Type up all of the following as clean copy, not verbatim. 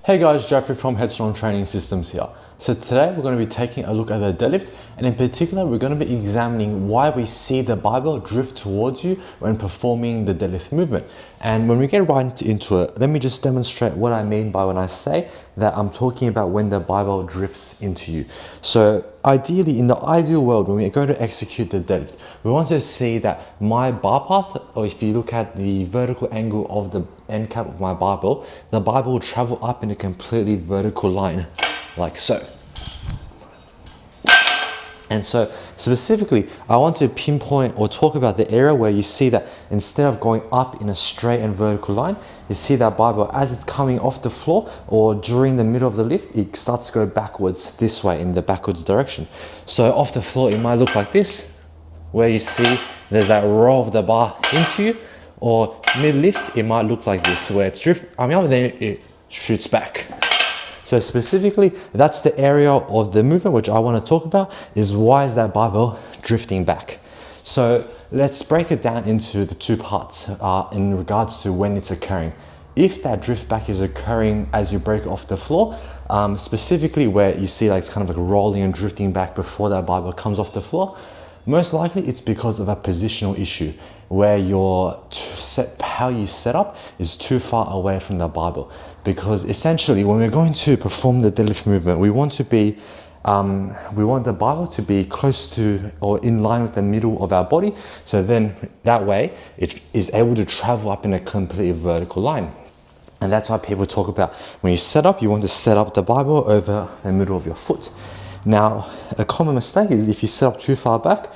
Hey guys, Jeffrey from Headstrong Training Systems here. So today we're going to be taking a look at the deadlift, and in particular we're going to be examining why we see the barbell drift towards you when performing the deadlift movement. And when we get right into it, let me just demonstrate what I mean by when I say that I'm talking about when the barbell drifts into you. So ideally, in the ideal world, when we go to execute the deadlift, we want to see that my bar path, or if you look at the vertical angle of the end cap of my barbell, the barbell will travel up in a completely vertical line, like so. And so specifically, I want to pinpoint or talk about the area where you see that instead of going up in a straight and vertical line, you see that barbell as it's coming off the floor or during the middle of the lift, it starts to go backwards this way in the backwards direction. So off the floor, it might look like this, where you see there's that roll of the bar into you, or mid-lift, it might look like this, where it's then it shoots back. So specifically, that's the area of the movement which I want to talk about, is why is that barbell drifting back? So let's break it down into the two parts in regards to when it's occurring. If that drift back is occurring as you break off the floor, specifically where you see like it's kind of like rolling and drifting back before that barbell comes off the floor, most likely it's because of a positional issue where how you set up is too far away from the barbell. Because essentially, when we're going to perform the deadlift movement, we want the barbell to be close to or in line with the middle of our body. So then that way it is able to travel up in a completely vertical line. And that's why people talk about when you set up, you want to set up the barbell over the middle of your foot. Now, a common mistake is if you set up too far back,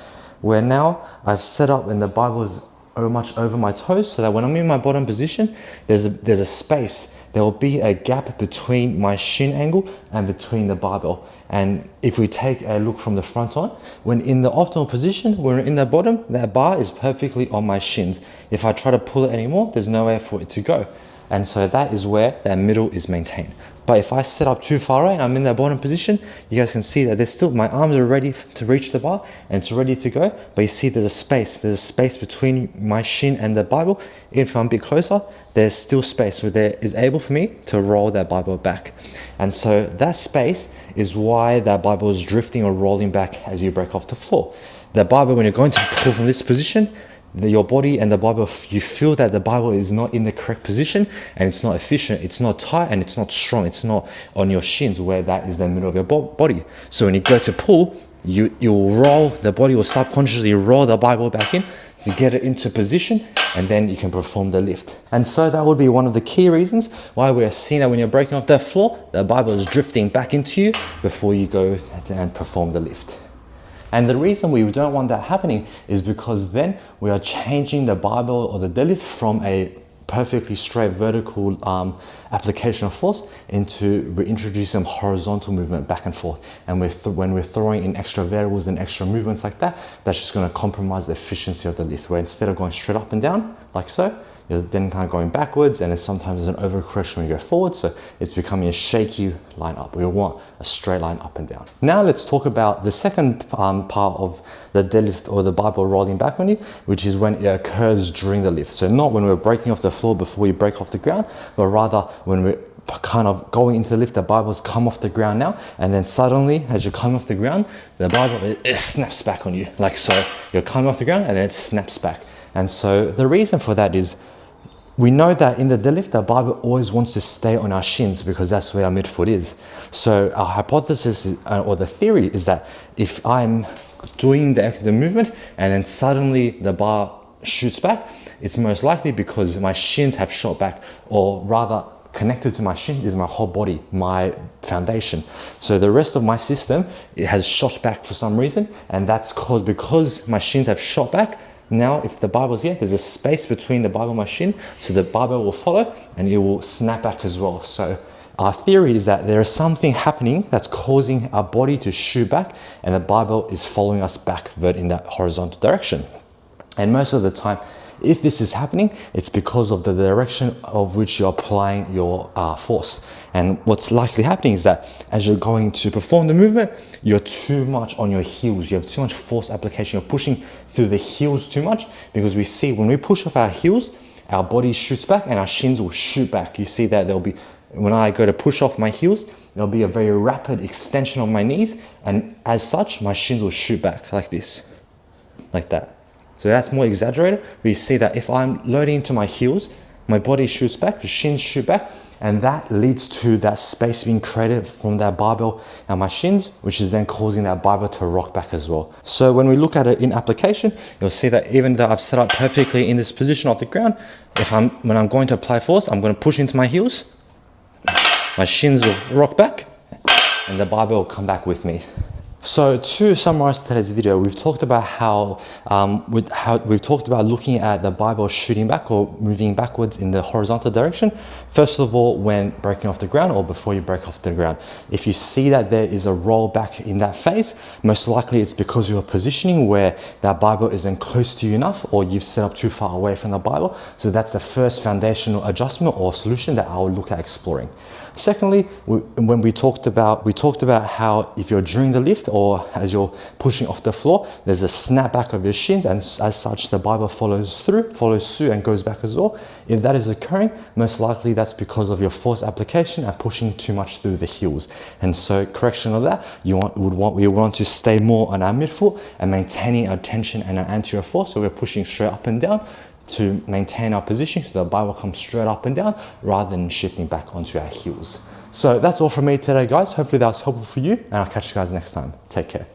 where now I've set up and the barbell is much over my toes, so that when I'm in my bottom position, there's a space. There will be a gap between my shin angle and between the barbell. And if we take a look from the front on, when in the optimal position, when we're in the bottom, that bar is perfectly on my shins. If I try to pull it anymore, there's nowhere for it to go. And so that is where that middle is maintained. But if I set up too far right and I'm in that bottom position, you guys can see that my arms are ready to reach the bar and it's ready to go. But you see there's a space between my shin and the barbell. If I'm a bit closer, there's still space where there is able for me to roll that barbell back. And so that space is why that barbell is drifting or rolling back as you break off the floor. The barbell, when you're going to pull from this position, your body and the barbell, you feel that the barbell is not in the correct position and it's not efficient, it's not tight and it's not strong, it's not on your shins where that is the middle of your body. So when you go to pull, you'll roll, the body will subconsciously roll the barbell back in to get it into position, and then you can perform the lift. And so that would be one of the key reasons why we're seeing that when you're breaking off that floor, the barbell is drifting back into you before you go and perform the lift. And the reason we don't want that happening is because then we are changing the barbell or the deadlift from a perfectly straight vertical application of force into we're introducing horizontal movement back and forth. And when we're throwing in extra variables and extra movements like that, that's just going to compromise the efficiency of the lift, where instead of going straight up and down like so, you're then kind of going backwards, and then sometimes there's an overcorrection when you go forward, so it's becoming a shaky line up. We want a straight line up and down. Now let's talk about the second part of the deadlift or the barbell rolling back on you, which is when it occurs during the lift. So not when we're breaking off the floor before we break off the ground, but rather when we're kind of going into the lift, the barbell's come off the ground now, and then suddenly as you're coming off the ground, the barbell it snaps back on you like so. You're coming off the ground and then it snaps back. And so the reason for that is we know that in the deadlift, the barbell always wants to stay on our shins because that's where our midfoot is. So our hypothesis is, or the theory is that if I'm doing the movement and then suddenly the bar shoots back, it's most likely because my shins have shot back, or rather connected to my shin is my whole body, my foundation. So the rest of my system, it has shot back for some reason, and that's caused because my shins have shot back. Now, if the barbell's here, there's a space between the barbell and my shin, so the barbell will follow and it will snap back as well. So our theory is that there is something happening that's causing our body to shoot back, and the barbell is following us back in that horizontal direction. And most of the time, if this is happening, it's because of the direction of which you're applying your force. And what's likely happening is that as you're going to perform the movement, you're too much on your heels. You have too much force application. You're pushing through the heels too much, because we see when we push off our heels, our body shoots back and our shins will shoot back. You see that there'll be when I go to push off my heels, there'll be a very rapid extension of my knees, and as such, my shins will shoot back like this, like that. So that's more exaggerated. We see that if I'm loading into my heels, my body shoots back, the shins shoot back, and that leads to that space being created from that barbell and my shins, which is then causing that barbell to rock back as well. So when we look at it in application, you'll see that even though I've set up perfectly in this position off the ground, when I'm going to apply force, I'm going to push into my heels, my shins will rock back, and the barbell will come back with me. So to summarize today's video, we've talked about how we've talked about looking at the barbell shooting back or moving backwards in the horizontal direction. First of all, when breaking off the ground or before you break off the ground. If you see that there is a roll back in that phase, most likely it's because you're positioning where that barbell isn't close to you enough, or you've set up too far away from the barbell. So that's the first foundational adjustment or solution that I would look at exploring. Secondly, when we talked about how if you're during the lift or as you're pushing off the floor, there's a snap back of your shins, and as such the barbell follows suit and goes back as well. If that is occurring, most likely that's because of your force application and pushing too much through the heels. And so correction of that, we want to stay more on our midfoot and maintaining our tension and our anterior force, so we're pushing straight up and down to maintain our position, so the barbell comes straight up and down rather than shifting back onto our heels. So that's all from me today, guys. Hopefully that was helpful for you, and I'll catch you guys next time. Take care.